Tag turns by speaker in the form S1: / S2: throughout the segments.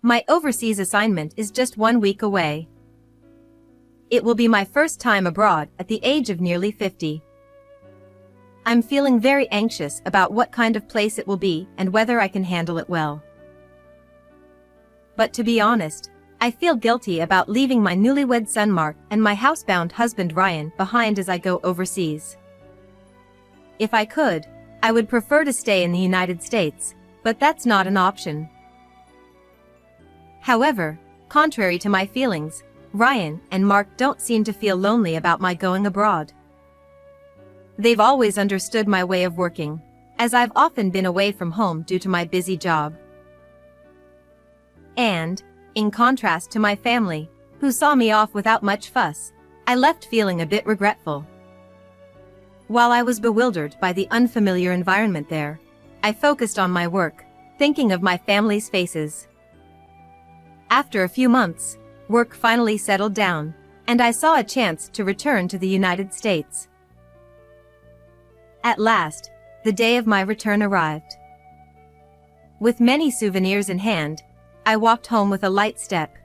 S1: My overseas assignment is just 1 week away. It will be my first time abroad at the age of nearly 50. I'm feeling very anxious about what kind of place it will be and whether I can handle it well. But to be honest, I feel guilty about leaving my newlywed son Mark and my housebound husband Ryan behind as I go overseas. If I could, I would prefer to stay in the United States, but that's not an option. However, contrary to my feelings, Ryan and Mark don't seem to feel lonely about my going abroad. They've always understood my way of working, as I've often been away from home due to my busy job. And, in contrast to my family, who saw me off without much fuss, I left feeling a bit regretful. While I was bewildered by the unfamiliar environment there, I focused on my work, thinking of my family's faces. After a few months, work finally settled down, and I saw a chance to return to the United States. At last, the day of my return arrived. With many souvenirs in hand, I walked home with a light step.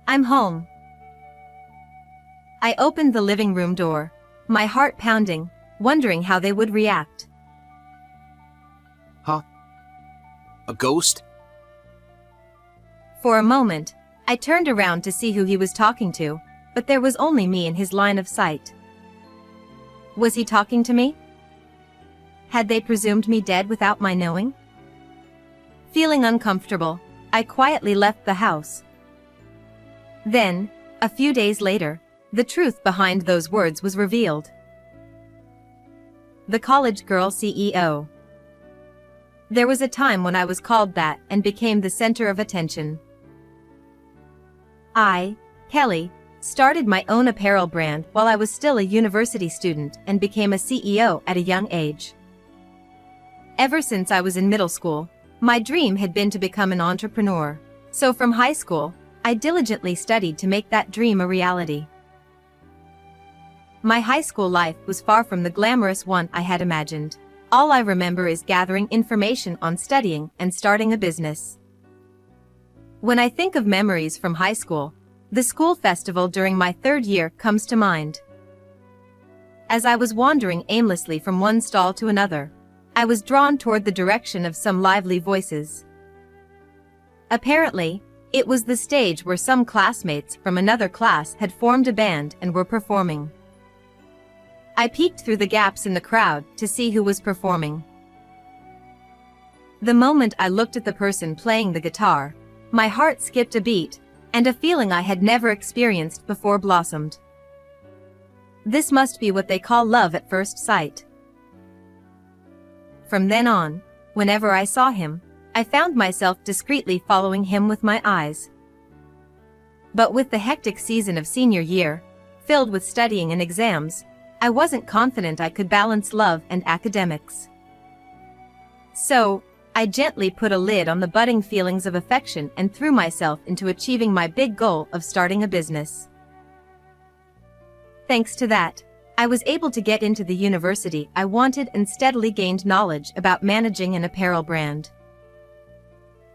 S1: I'm home. I opened the living room door, my heart pounding, wondering how they would react.
S2: Huh? A ghost?
S1: For a moment, I turned around to see who he was talking to, but there was only me in his line of sight. Was he talking to me? Had they presumed me dead without my knowing? Feeling uncomfortable, I quietly left the house. Then, a few days later, the truth behind those words was revealed. The college girl CEO. There was a time when I was called that and became the center of attention. I, Kelly, started my own apparel brand while I was still a university student and became a CEO at a young age. Ever since I was in middle school, my dream had been to become an entrepreneur, so from high school, I diligently studied to make that dream a reality. My high school life was far from the glamorous one I had imagined. All I remember is gathering information on studying and starting a business. When I think of memories from high school, the school festival during my 3rd year comes to mind. As I was wandering aimlessly from one stall to another, I was drawn toward the direction of some lively voices. Apparently, it was the stage where some classmates from another class had formed a band and were performing. I peeked through the gaps in the crowd to see who was performing. The moment I looked at the person playing the guitar, my heart skipped a beat, and a feeling I had never experienced before blossomed. This must be what they call love at first sight. From then on, whenever I saw him, I found myself discreetly following him with my eyes. But with the hectic season of senior year, filled with studying and exams, I wasn't confident I could balance love and academics. So, I gently put a lid on the budding feelings of affection and threw myself into achieving my big goal of starting a business. Thanks to that, I was able to get into the university I wanted and steadily gained knowledge about managing an apparel brand.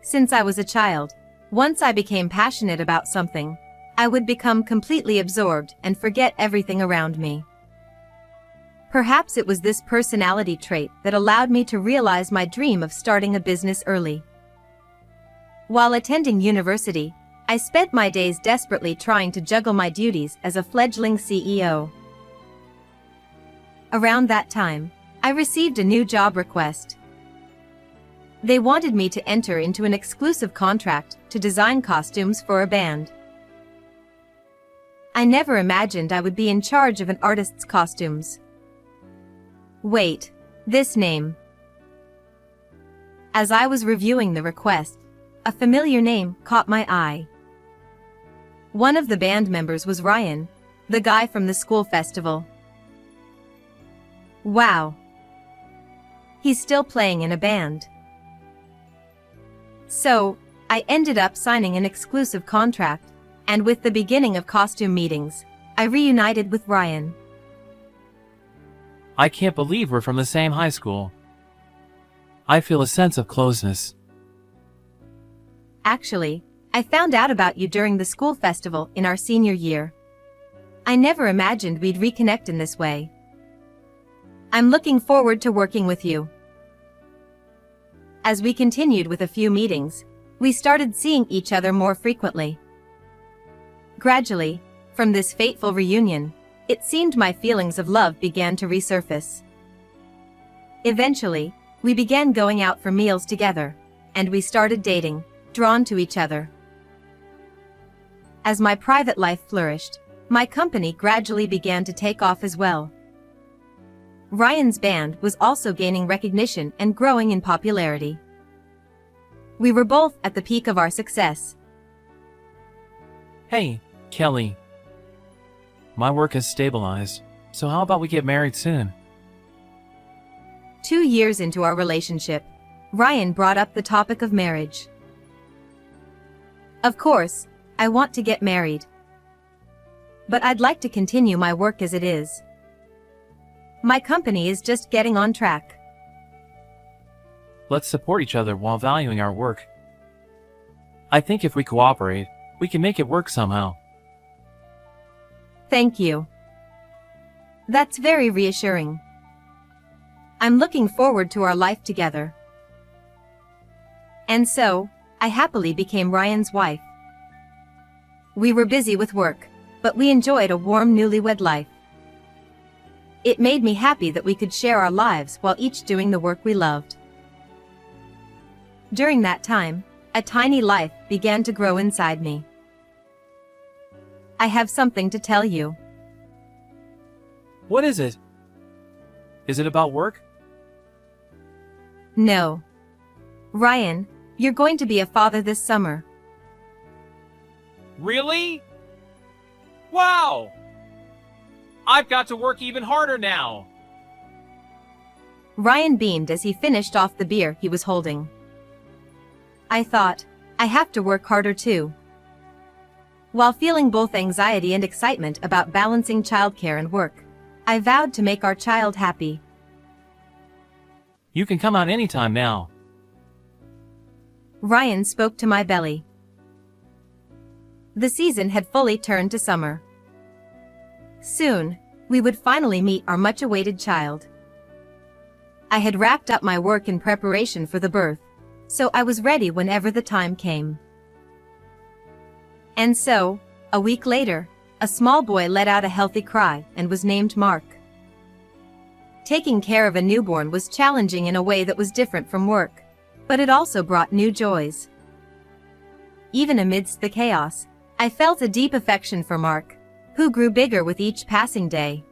S1: Since I was a child, once I became passionate about something, I would become completely absorbed and forget everything around me. Perhaps it was this personality trait that allowed me to realize my dream of starting a business early. While attending university, I spent my days desperately trying to juggle my duties as a fledgling CEO. Around that time, I received a new job request. They wanted me to enter into an exclusive contract to design costumes for a band. I never imagined I would be in charge of an artist's costumes. Wait, this name. As I was reviewing the request, a familiar name caught my eye. One of the band members was Ryan, the guy from the school festival. Wow. He's still playing in a band. So, I ended up signing an exclusive contract, and with the beginning of costume meetings, I reunited with Ryan.
S3: I can't believe we're from the same high school. I feel a sense of closeness.
S1: Actually, I found out about you during the school festival in our senior year. I never imagined we'd reconnect in this way. I'm looking forward to working with you. As we continued with a few meetings, we started seeing each other more frequently. Gradually, from this fateful reunion, it seemed my feelings of love began to resurface. Eventually, we began going out for meals together, and we started dating, drawn to each other. As my private life flourished, my company gradually began to take off as well. Ryan's band was also gaining recognition and growing in popularity. We were both at the peak of our success.
S3: Hey, Kelly. My work has stabilized, so how about we get married soon?
S1: 2 years into our relationship, Ryan brought up the topic of marriage. Of course, I want to get married. But I'd like to continue my work as it is. My company is just getting on track.
S3: Let's support each other while valuing our work. I think if we cooperate, we can make it work somehow.
S1: Thank you. That's very reassuring. I'm looking forward to our life together. And so, I happily became Ryan's wife. We were busy with work, but we enjoyed a warm newlywed life. It made me happy that we could share our lives while each doing the work we loved. During that time, a tiny life began to grow inside me. I have something to tell you.
S3: What is it? Is it about work?
S1: No. Ryan, you're going to be a father this summer.
S3: Really? Wow! I've got to work even harder now.
S1: Ryan beamed as he finished off the beer he was holding. I thought, I have to work harder too. While feeling both anxiety and excitement about balancing childcare and work, I vowed to make our child happy.
S3: You can come out anytime now.
S1: Ryan spoke to my belly. The season had fully turned to summer. Soon, we would finally meet our much-awaited child. I had wrapped up my work in preparation for the birth, so I was ready whenever the time came. And so, a week later, a small boy let out a healthy cry and was named Mark. Taking care of a newborn was challenging in a way that was different from work, but it also brought new joys. Even amidst the chaos, I felt a deep affection for Mark, who grew bigger with each passing day.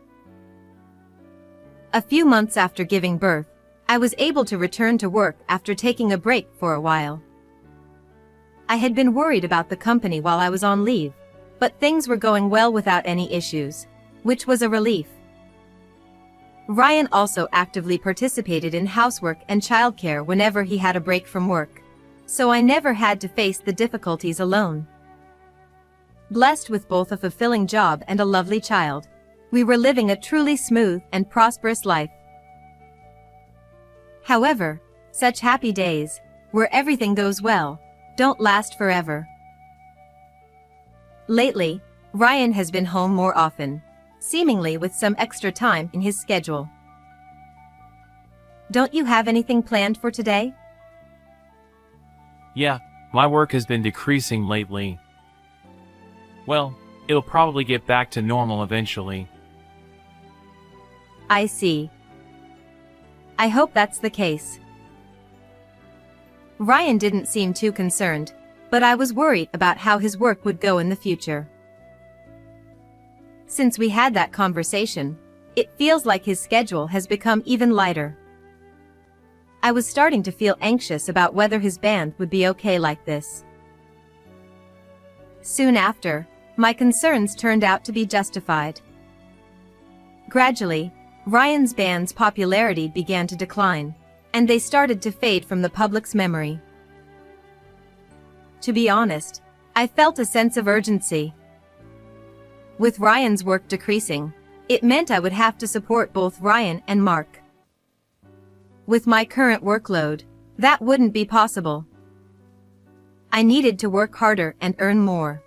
S1: A few months after giving birth, I was able to return to work after taking a break for a while. I had been worried about the company while I was on leave, but things were going well without any issues, which was a relief. Ryan also actively participated in housework and childcare whenever he had a break from work, so I never had to face the difficulties alone. Blessed with both a fulfilling job and a lovely child, we were living a truly smooth and prosperous life. However, such happy days, where everything goes well, don't last forever. Lately, Ryan has been home more often, seemingly with some extra time in his schedule. Don't you have anything planned for today?
S3: Yeah, my work has been decreasing lately. Well, it'll probably get back to normal eventually.
S1: I see. I hope that's the case. Ryan didn't seem too concerned, but I was worried about how his work would go in the future. Since we had that conversation, it feels like his schedule has become even lighter. I was starting to feel anxious about whether his band would be okay like this. Soon after, my concerns turned out to be justified. Gradually, Ryan's band's popularity began to decline, and they started to fade from the public's memory. To be honest, I felt a sense of urgency. With Ryan's work decreasing, it meant I would have to support both Ryan and Mark. With my current workload, that wouldn't be possible. I needed to work harder and earn more.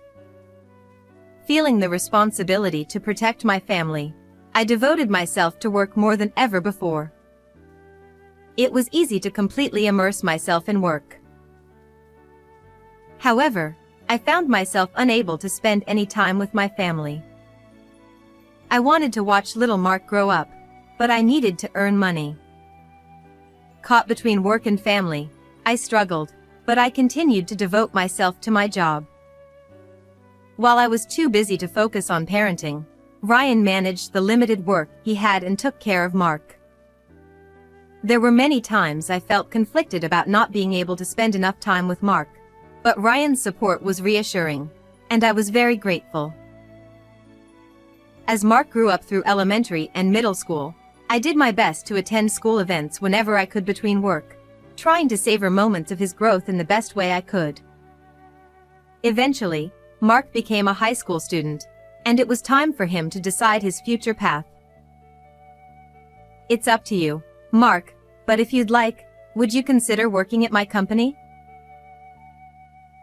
S1: Feeling the responsibility to protect my family, I devoted myself to work more than ever before. It was easy to completely immerse myself in work. However, I found myself unable to spend any time with my family. I wanted to watch little Mark grow up, but I needed to earn money. Caught between work and family, I struggled, but I continued to devote myself to my job. While I was too busy to focus on parenting, Ryan managed the limited work he had and took care of Mark. There were many times I felt conflicted about not being able to spend enough time with Mark, but Ryan's support was reassuring, and I was very grateful. As Mark grew up through elementary and middle school, I did my best to attend school events whenever I could between work, trying to savor moments of his growth in the best way I could. Eventually, Mark became a high school student, and it was time for him to decide his future path. It's up to you, Mark, but if you'd like, would you consider working at my company?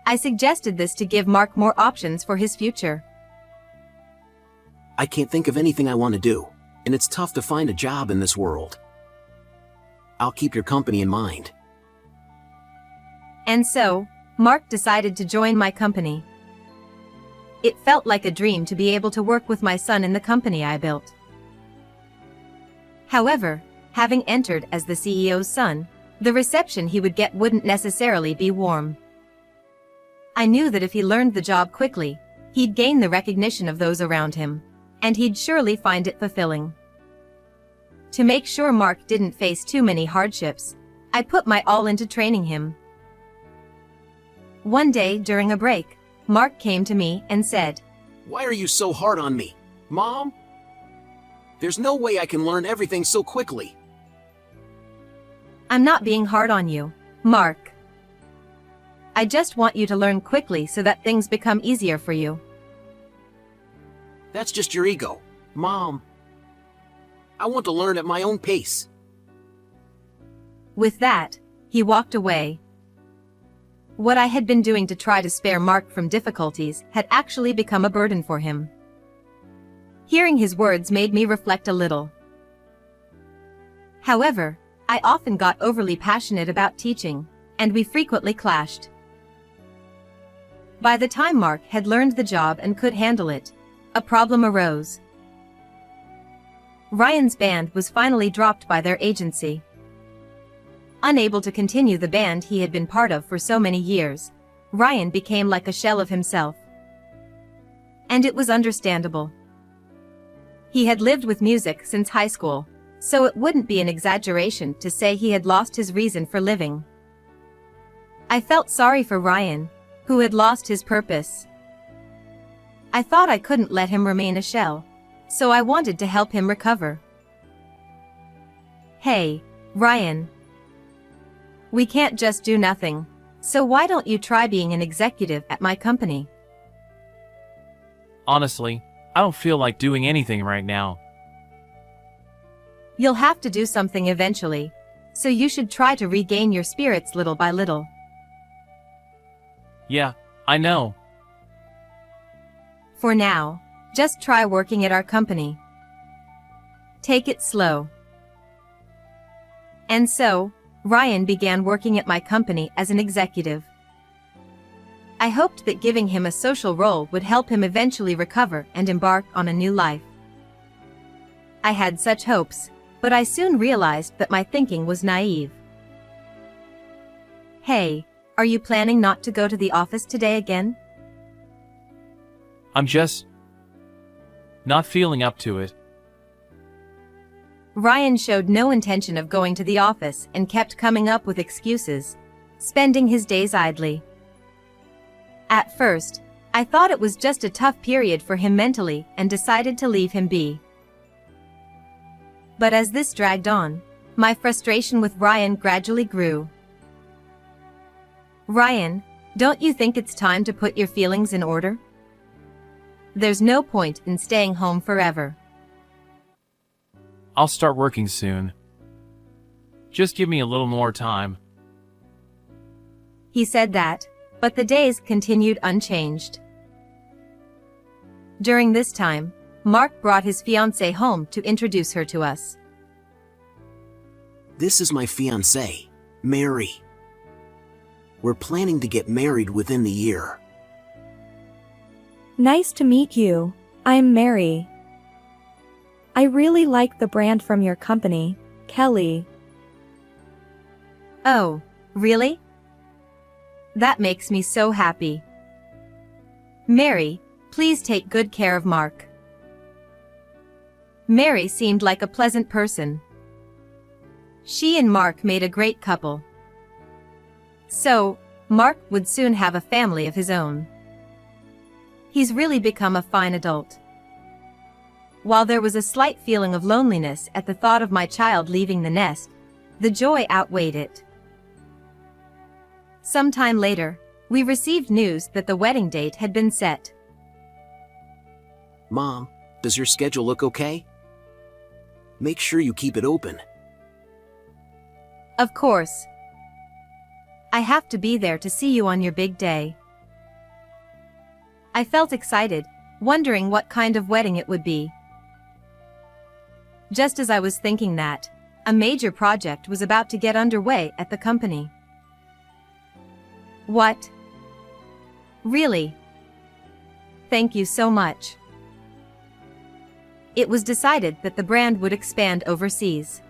S1: I suggested this to give Mark more options for his future.
S2: I can't think of anything I want to do, and it's tough to find a job in this world. I'll keep your company in mind.
S1: And so, Mark decided to join my company. It felt like a dream to be able to work with my son in the company I built. However, having entered as the CEO's son, the reception he would get wouldn't necessarily be warm. I knew that if he learned the job quickly, he'd gain the recognition of those around him, and he'd surely find it fulfilling. To make sure Mark didn't face too many hardships, I put my all into training him. One day during a break, Mark came to me and said,
S2: Why are you so hard on me, Mom? There's no way I can learn everything so quickly.
S1: I'm not being hard on you, Mark. I just want you to learn quickly so that things become easier for you.
S2: That's just your ego, Mom. I want to learn at my own pace.
S1: With that, he walked away. What I had been doing to try to spare Mark from difficulties had actually become a burden for him. Hearing his words made me reflect a little. However, I often got overly passionate about teaching, and we frequently clashed. By the time Mark had learned the job and could handle it, a problem arose. Ryan's band was finally dropped by their agency. Unable to continue the band he had been part of for so many years, Ryan became like a shell of himself. And it was understandable. He had lived with music since high school, so it wouldn't be an exaggeration to say he had lost his reason for living. I felt sorry for Ryan, who had lost his purpose. I thought I couldn't let him remain a shell, so I wanted to help him recover. Hey, Ryan. We can't just do nothing, so why don't you try being an executive at my company?
S3: Honestly, I don't feel like doing anything right now.
S1: You'll have to do something eventually, so you should try to regain your spirits little by little.
S3: Yeah, I know.
S1: For now, just try working at our company. Take it slow. And so, Ryan began working at my company as an executive. I hoped that giving him a social role would help him eventually recover and embark on a new life. I had such hopes, but I soon realized that my thinking was naive. Hey, are you planning not to go to the office today again?
S3: I'm just not feeling up to it.
S1: Ryan showed no intention of going to the office and kept coming up with excuses, spending his days idly. At first, I thought it was just a tough period for him mentally and decided to leave him be. But as this dragged on, my frustration with Ryan gradually grew. Ryan, don't you think it's time to put your feelings in order? There's no point in staying home forever.
S3: I'll start working soon. Just give me a little more time.
S1: He said that, But the days continued unchanged. During this time, Mark brought his fiancée home to introduce her to us.
S2: This is my fiancée, Mary. We're planning to get married within the year.
S4: Nice to meet you. I'm Mary. I really like the brand from your company, Kelly.
S1: Oh, really? That makes me so happy. Mary, please take good care of Mark. Mary seemed like a pleasant person. She and Mark made a great couple. So, Mark would soon have a family of his own. He's really become a fine adult. While there was a slight feeling of loneliness at the thought of my child leaving the nest, the joy outweighed it. Sometime later, we received news that the wedding date had been set.
S2: Mom, does your schedule look okay? Make sure you keep it open.
S1: Of course. I have to be there to see you on your big day. I felt excited, wondering what kind of wedding it would be. Just as I was thinking that, a major project was about to get underway at the company. What? Really? Thank you so much. It was decided that the brand would expand overseas.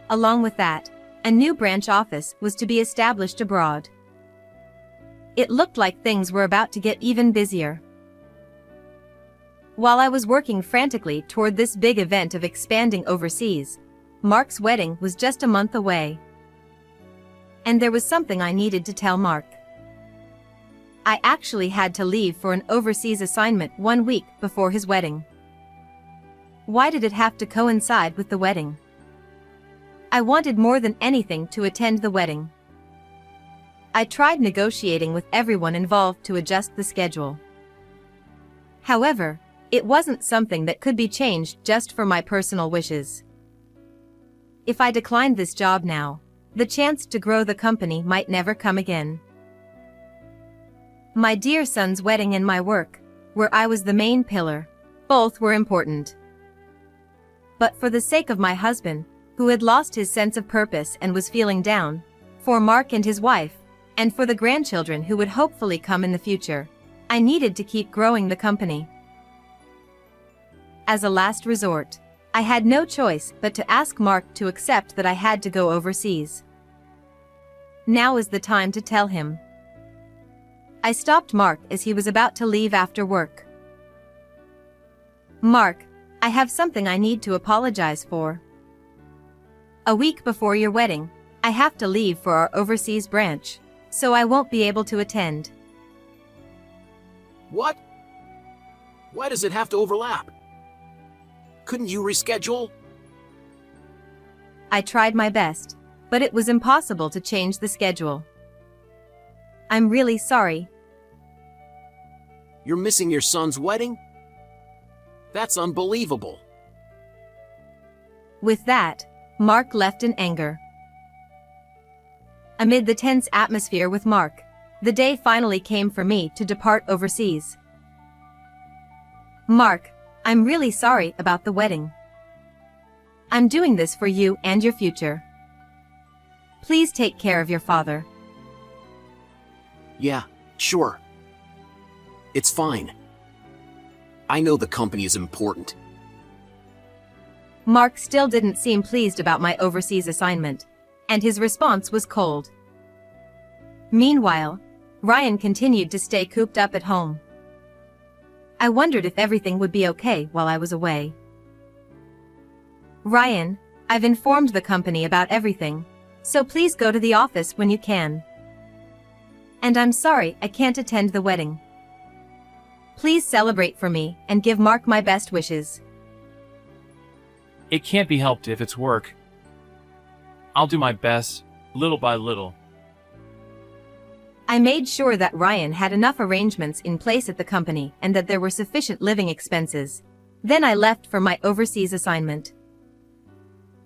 S1: Along with that, a new branch office was to be established abroad. It looked like things were about to get even busier. While I was working frantically toward this big event of expanding overseas, Mark's wedding was just a month away. And there was something I needed to tell Mark. I actually had to leave for an overseas assignment 1 week before his wedding. Why did it have to coincide with the wedding? I wanted more than anything to attend the wedding. I tried negotiating with everyone involved to adjust the schedule. However, it wasn't something that could be changed just for my personal wishes. If I declined this job now, the chance to grow the company might never come again. My dear son's wedding and my work, where I was the main pillar, both were important. But for the sake of my husband, who had lost his sense of purpose and was feeling down, for Mark and his wife, and for the grandchildren who would hopefully come in the future, I needed to keep growing the company. As a last resort, I had no choice but to ask Mark to accept that I had to go overseas. Now is the time to tell him. I stopped Mark as he was about to leave after work. Mark, I have something I need to apologize for. A week before your wedding, I have to leave for our overseas branch, so I won't be able to attend.
S2: What? Why does it have to overlap? Couldn't you reschedule?
S1: I tried my best, but it was impossible to change the schedule. I'm really sorry.
S2: You're missing your son's wedding? That's unbelievable.
S1: With that, Mark left in anger. Amid the tense atmosphere with Mark, the day finally came for me to depart overseas. Mark, I'm really sorry about the wedding. I'm doing this for you and your future. Please take care of your father.
S2: Yeah, sure. It's fine. I know the company is important.
S1: Mark still didn't seem pleased about my overseas assignment, and his response was cold. Meanwhile, Ryan continued to stay cooped up at home. I wondered if everything would be okay while I was away. Ryan, I've informed the company about everything, so please go to the office when you can. And I'm sorry I can't attend the wedding. Please celebrate for me and give Mark my best wishes.
S3: It can't be helped if it's work. I'll do my best, little by little.
S1: I made sure that Ryan had enough arrangements in place at the company and that there were sufficient living expenses. Then I left for my overseas assignment.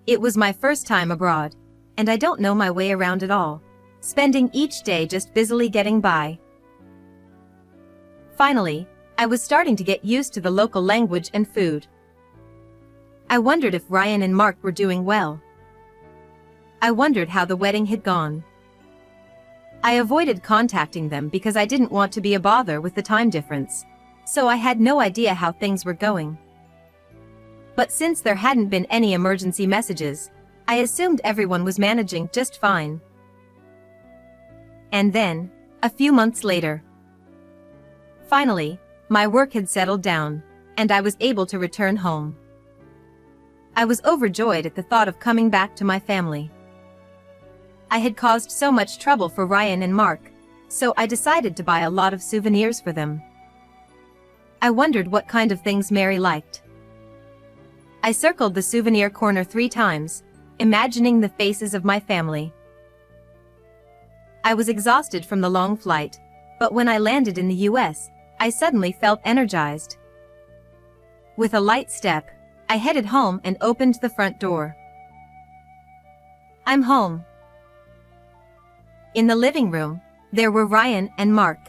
S1: It was my first time abroad, and I don't know my way around at all, spending each day just busily getting by. Finally, I was starting to get used to the local language and food. I wondered if Ryan and Mark were doing well. I wondered how the wedding had gone. I avoided contacting them because I didn't want to be a bother with the time difference, so I had no idea how things were going. But since there hadn't been any emergency messages, I assumed everyone was managing just fine. And then, a few months later, finally, my work had settled down, and I was able to return home. I was overjoyed at the thought of coming back to my family. I had caused so much trouble for Ryan and Mark, so I decided to buy a lot of souvenirs for them. I wondered what kind of things Mary liked. I circled the souvenir corner 3 times, imagining the faces of my family. I was exhausted from the long flight, but when I landed in the US, I suddenly felt energized. With a light step, I headed home and opened the front door. I'm home. In the living room, there were Ryan and Mark.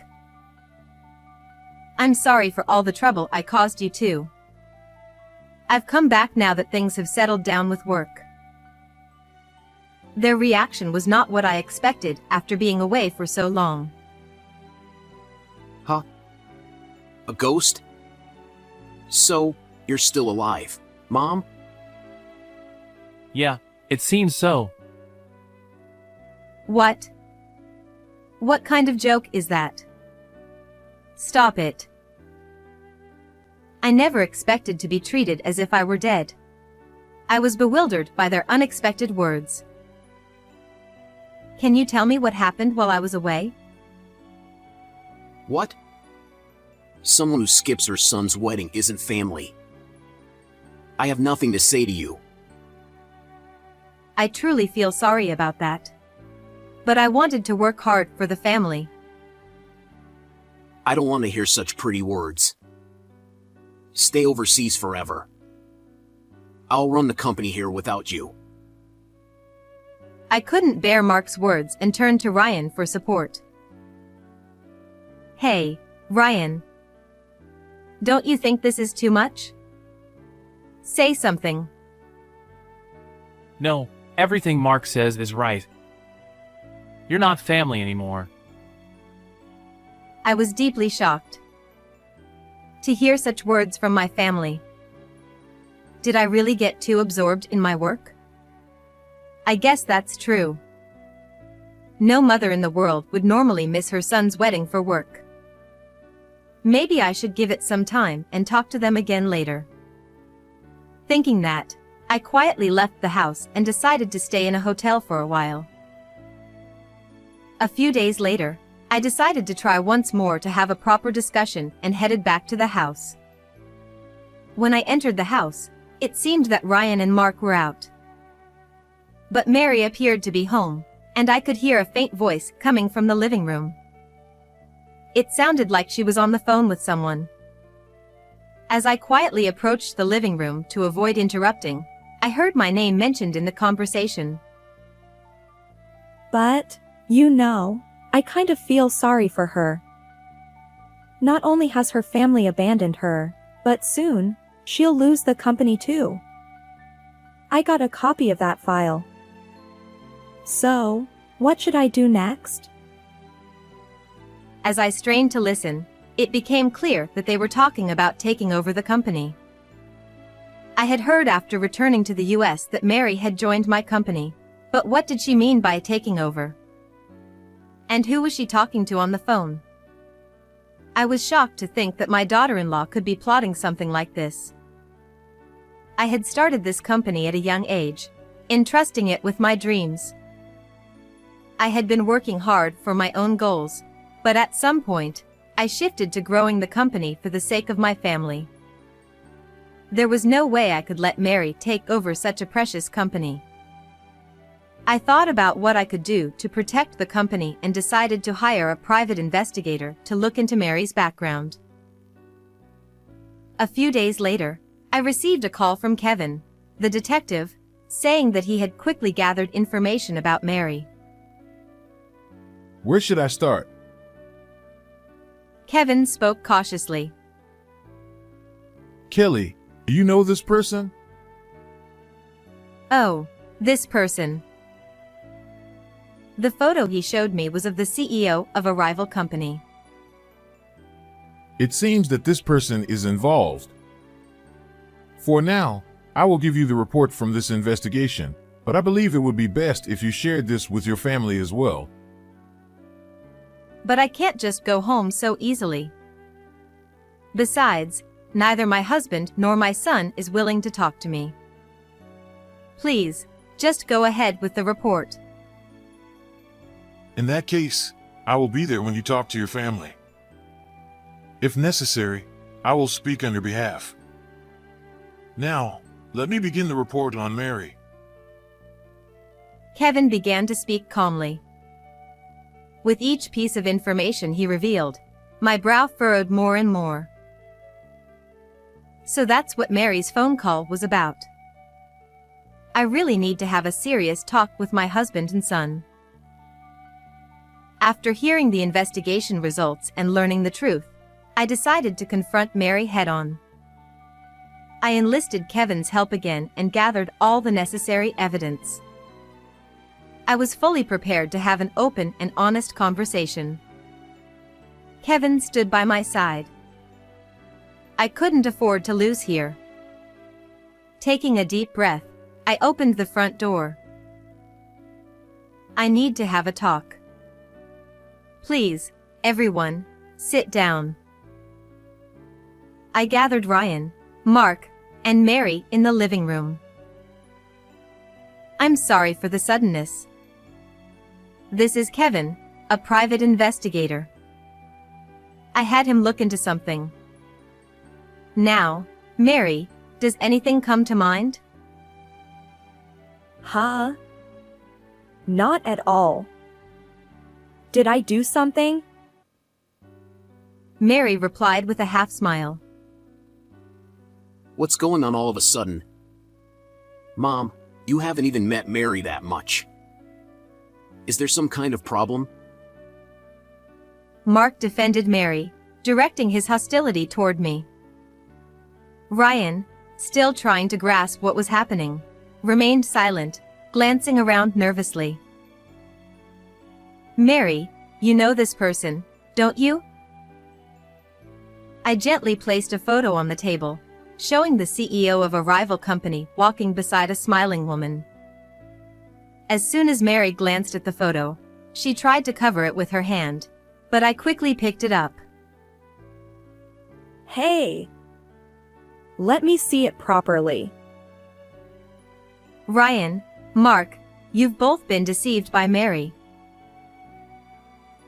S1: I'm sorry for all the trouble I caused you too. I've come back now that things have settled down with work. Their reaction was not what I expected after being away for so long.
S2: Huh? A ghost? So, you're still alive, Mom?
S3: Yeah, it seems so.
S1: What? What kind of joke is that? Stop it. I never expected to be treated as if I were dead. I was bewildered by their unexpected words. Can you tell me what happened while I was away?
S2: What? Someone who skips her son's wedding isn't family. I have nothing to say to you.
S1: I truly feel sorry about that. But I wanted to work hard for the family.
S2: I don't want to hear such pretty words. Stay overseas forever. I'll run the company here without you.
S1: I couldn't bear Mark's words and turned to Ryan for support. Hey, Ryan. Don't you think this is too much? Say something.
S3: No, everything Mark says is right. You're not family anymore.
S1: I was deeply shocked to hear such words from my family. Did I really get too absorbed in my work? I guess that's true. No mother in the world would normally miss her son's wedding for work. Maybe I should give it some time and talk to them again later. Thinking that, I quietly left the house and decided to stay in a hotel for a while. A few days later, I decided to try once more to have a proper discussion and headed back to the house. When I entered the house, it seemed that Ryan and Mark were out. But Mary appeared to be home, and I could hear a faint voice coming from the living room. It sounded like she was on the phone with someone. As I quietly approached the living room to avoid interrupting, I heard my name mentioned in the conversation.
S4: But, I kind of feel sorry for her. Not only has her family abandoned her, but soon, she'll lose the company too. I got a copy of that file. So, what should I do next?
S1: As I strained to listen, it became clear that they were talking about taking over the company. I had heard after returning to the US that Mary had joined my company, but what did she mean by taking over? And who was she talking to on the phone? I was shocked to think that my daughter-in-law could be plotting something like this. I had started this company at a young age, entrusting it with my dreams. I had been working hard for my own goals, but at some point, I shifted to growing the company for the sake of my family. There was no way I could let Mary take over such a precious company. I thought about what I could do to protect the company and decided to hire a private investigator to look into Mary's background. A few days later, I received a call from Kevin, the detective, saying that he had quickly gathered information about Mary.
S5: Where should I start?
S1: Kevin spoke cautiously.
S5: Kelly, do you know this person?
S1: Oh, this person. The photo he showed me was of the CEO of a rival company.
S5: It seems that this person is involved. For now, I will give you the report from this investigation, but I believe it would be best if you shared this with your family as well.
S1: But I can't just go home so easily. Besides, neither my husband nor my son is willing to talk to me. Please, just go ahead with the report.
S5: In that case, I will be there when you talk to your family. If necessary, I will speak on your behalf. Now, let me begin the report on Mary.
S1: Kevin began to speak calmly. With each piece of information he revealed, my brow furrowed more and more. So that's what Mary's phone call was about. I really need to have a serious talk with my husband and son. After hearing the investigation results and learning the truth, I decided to confront Mary head-on. I enlisted Kevin's help again and gathered all the necessary evidence. I was fully prepared to have an open and honest conversation. Kevin stood by my side. I couldn't afford to lose here. Taking a deep breath, I opened the front door. I need to have a talk. Please, everyone, sit down. I gathered Ryan, Mark, and Mary in the living room. I'm sorry for the suddenness. This is Kevin, a private investigator. I had him look into something. Now, Mary, does anything come to mind?
S4: Huh? Not at all. Did I do something?
S1: Mary replied with a half smile.
S2: What's going on all of a sudden? Mom, you haven't even met Mary that much. Is there some kind of problem?
S1: Mark defended Mary, directing his hostility toward me. Ryan, still trying to grasp what was happening, remained silent, glancing around nervously. Mary, you know this person, don't you? I gently placed a photo on the table, showing the CEO of a rival company walking beside a smiling woman. As soon as Mary glanced at the photo, she tried to cover it with her hand, but I quickly picked it up.
S4: Hey! Let me see it properly.
S1: Ryan, Mark, you've both been deceived by Mary.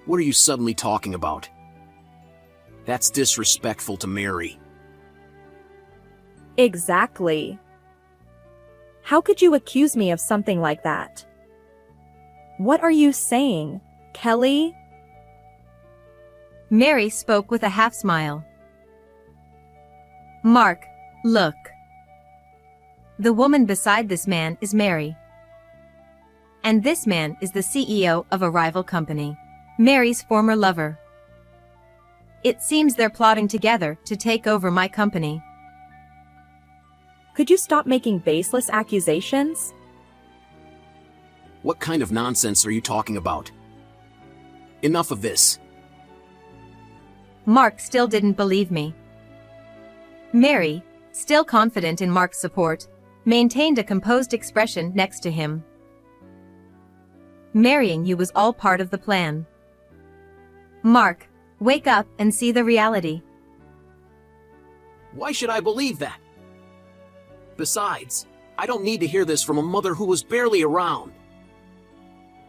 S2: What are you suddenly talking about? That's disrespectful to Mary.
S4: Exactly. How could you accuse me of something like that? What are you saying, Kelly?
S1: Mary spoke with a half smile. Mark, look. The woman beside this man is Mary. And this man is the CEO of a rival company, Mary's former lover. It seems they're plotting together to take over my company.
S4: Could you stop making baseless accusations?
S2: What kind of nonsense are you talking about? Enough of this.
S1: Mark still didn't believe me. Mary, still confident in Mark's support, maintained a composed expression next to him. Marrying you was all part of the plan. Mark, wake up and see the reality.
S2: Why should I believe that? Besides, I don't need to hear this from a mother who was barely around.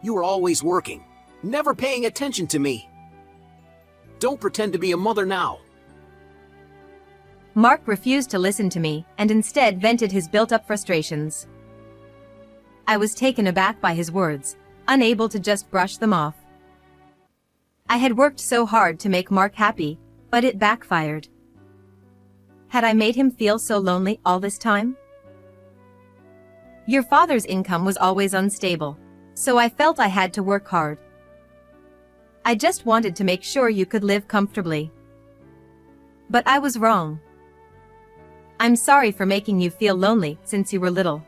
S2: You were always working, never paying attention to me. Don't pretend to be a mother now.
S1: Mark refused to listen to me and instead vented his built-up frustrations. I was taken aback by his words, unable to just brush them off. I had worked so hard to make Mark happy, but it backfired. Had I made him feel so lonely all this time? Your father's income was always unstable, so I felt I had to work hard. I just wanted to make sure you could live comfortably. But I was wrong. I'm sorry for making you feel lonely since you were little.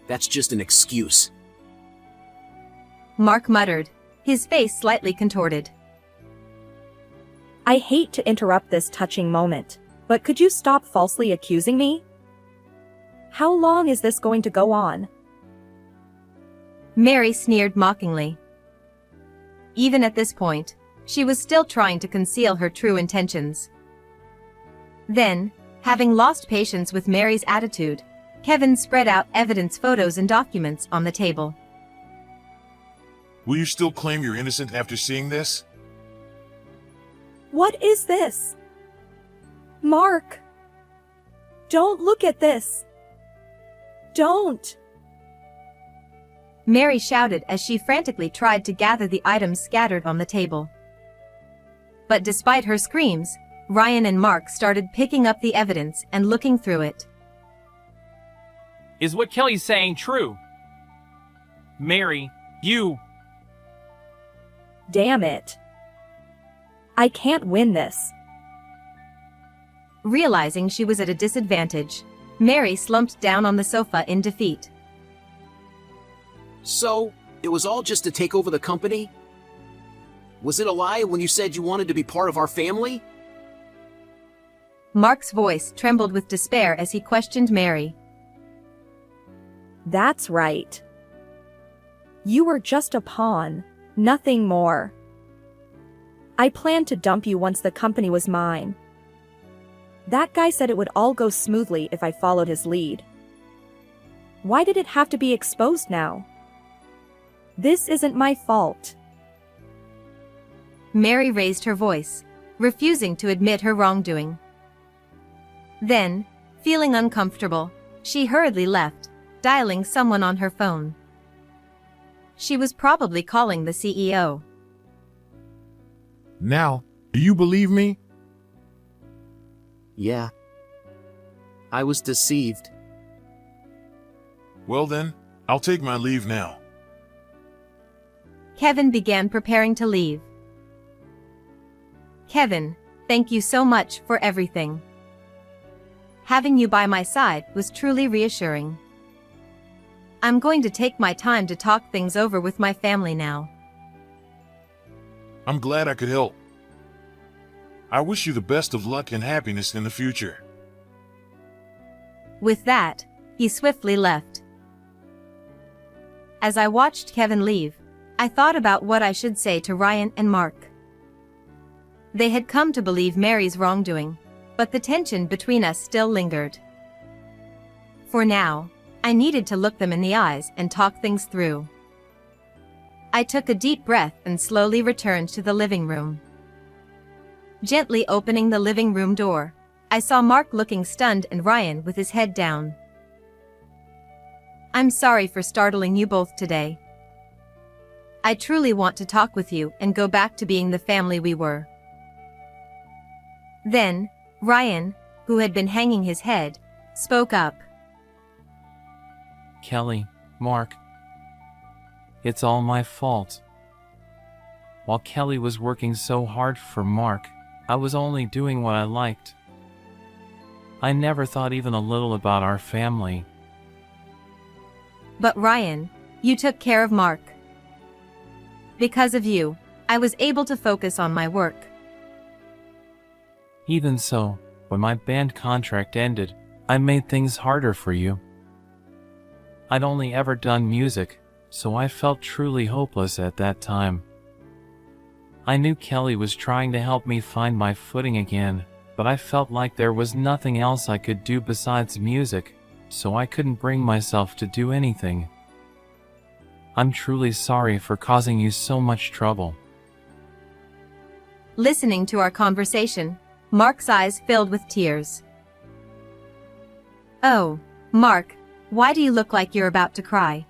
S2: That's just an excuse.
S1: Mark muttered, his face slightly contorted.
S4: I hate to interrupt this touching moment, but could you stop falsely accusing me? How long is this going to go on?
S1: Mary sneered mockingly. Even at this point, she was still trying to conceal her true intentions. Then, having lost patience with Mary's attitude, Kevin spread out evidence, photos and documents on the table.
S5: Will you still claim you're innocent after seeing this?
S4: What is this? Mark! Don't look at this! Don't!
S1: Mary shouted as she frantically tried to gather the items scattered on the table. But despite her screams, Ryan and Mark started picking up the evidence and looking through it.
S3: Is what Kelly's saying true? Mary, you...
S4: Damn it. I can't win this.
S1: Realizing she was at a disadvantage, Mary slumped down on the sofa in defeat.
S2: So, it was all just to take over the company? Was it a lie when you said you wanted to be part of our family?
S1: Mark's voice trembled with despair as he questioned Mary.
S4: That's right. You were just a pawn, nothing more. I planned to dump you once the company was mine. That guy said it would all go smoothly if I followed his lead. Why did it have to be exposed now? This isn't my fault.
S1: Mary raised her voice, refusing to admit her wrongdoing. Then, feeling uncomfortable, she hurriedly left, dialing someone on her phone. She was probably calling the CEO.
S5: Now, do you believe me?
S2: Yeah. I was deceived.
S5: Well then, I'll take my leave now.
S1: Kevin began preparing to leave. Kevin, thank you so much for everything. Having you by my side was truly reassuring. I'm going to take my time to talk things over with my family now.
S5: I'm glad I could help. I wish you the best of luck and happiness in the future.
S1: With that, he swiftly left. As I watched Kevin leave, I thought about what I should say to Ryan and Mark. They had come to believe Mary's wrongdoing, but the tension between us still lingered. For now, I needed to look them in the eyes and talk things through. I took a deep breath and slowly returned to the living room. Gently opening the living room door, I saw Mark looking stunned and Ryan with his head down. I'm sorry for startling you both today. I truly want to talk with you and go back to being the family we were. Then, Ryan, who had been hanging his head, spoke up.
S3: Kelly, Mark, it's all my fault. While Kelly was working so hard for Mark, I was only doing what I liked. I never thought even a little about our family.
S1: But Ryan, you took care of Mark. Because of you, I was able to focus on my work.
S3: Even so, when my band contract ended, I made things harder for you. I'd only ever done music, so I felt truly hopeless at that time. I knew Kelly was trying to help me find my footing again, but I felt like there was nothing else I could do besides music, so I couldn't bring myself to do anything. I'm truly sorry for causing you so much trouble.
S1: Listening to our conversation, Mark's eyes filled with tears. Oh, Mark, why do you look like you're about to cry?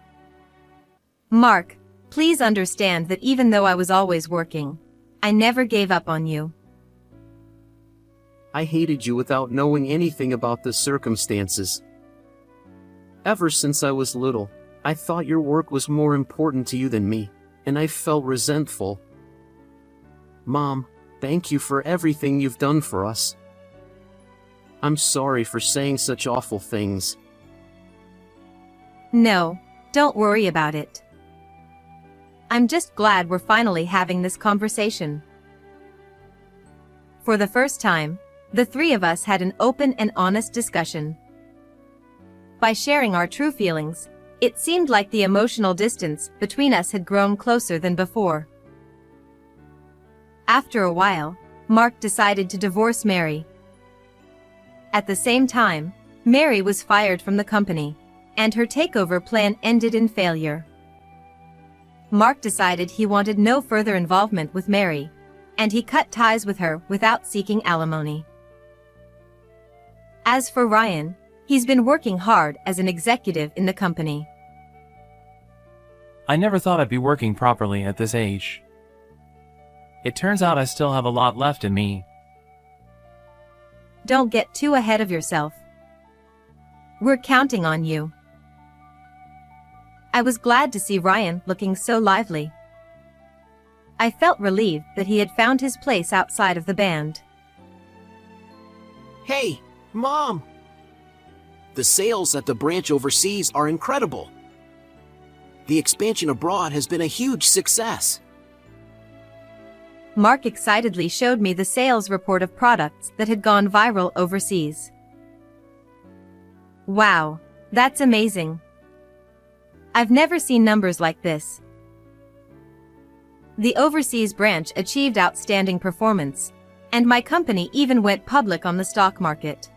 S1: Mark, please understand that even though I was always working, I never gave up on you.
S2: I hated you without knowing anything about the circumstances. Ever since I was little, I thought your work was more important to you than me, and I felt resentful. Mom, thank you for everything you've done for us. I'm sorry for saying such awful things.
S1: No, don't worry about it. I'm just glad we're finally having this conversation. For the first time, the three of us had an open and honest discussion. By sharing our true feelings, it seemed like the emotional distance between us had grown closer than before. After a while, Mark decided to divorce Mary. At the same time, Mary was fired from the company, and her takeover plan ended in failure. Mark decided he wanted no further involvement with Mary, and he cut ties with her without seeking alimony. As for Ryan, he's been working hard as an executive in the company.
S3: I never thought I'd be working properly at this age. It turns out I still have a lot left in me.
S1: Don't get too ahead of yourself. We're counting on you. I was glad to see Ryan looking so lively. I felt relieved that he had found his place outside of the band.
S2: Hey, Mom! The sales at the branch overseas are incredible. The expansion abroad has been a huge success.
S1: Mark excitedly showed me the sales report of products that had gone viral overseas. Wow, that's amazing. I've never seen numbers like this. The overseas branch achieved outstanding performance, and my company even went public on the stock market.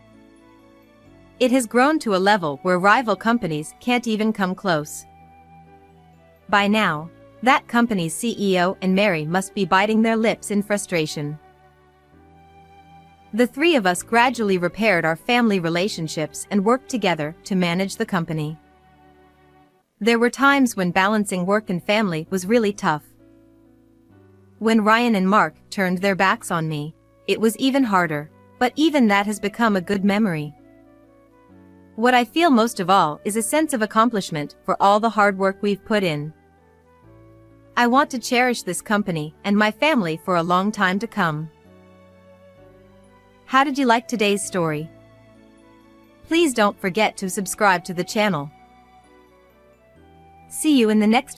S1: It has grown to a level where rival companies can't even come close. By now, that company's CEO and Mary must be biting their lips in frustration. The three of us gradually repaired our family relationships and worked together to manage the company. There were times when balancing work and family was really tough. When Ryan and Mark turned their backs on me, it was even harder, but even that has become a good memory. What I feel most of all is a sense of accomplishment for all the hard work we've put in. I want to cherish this company and my family for a long time to come. How did you like today's story? Please don't forget to subscribe to the channel. See you in the next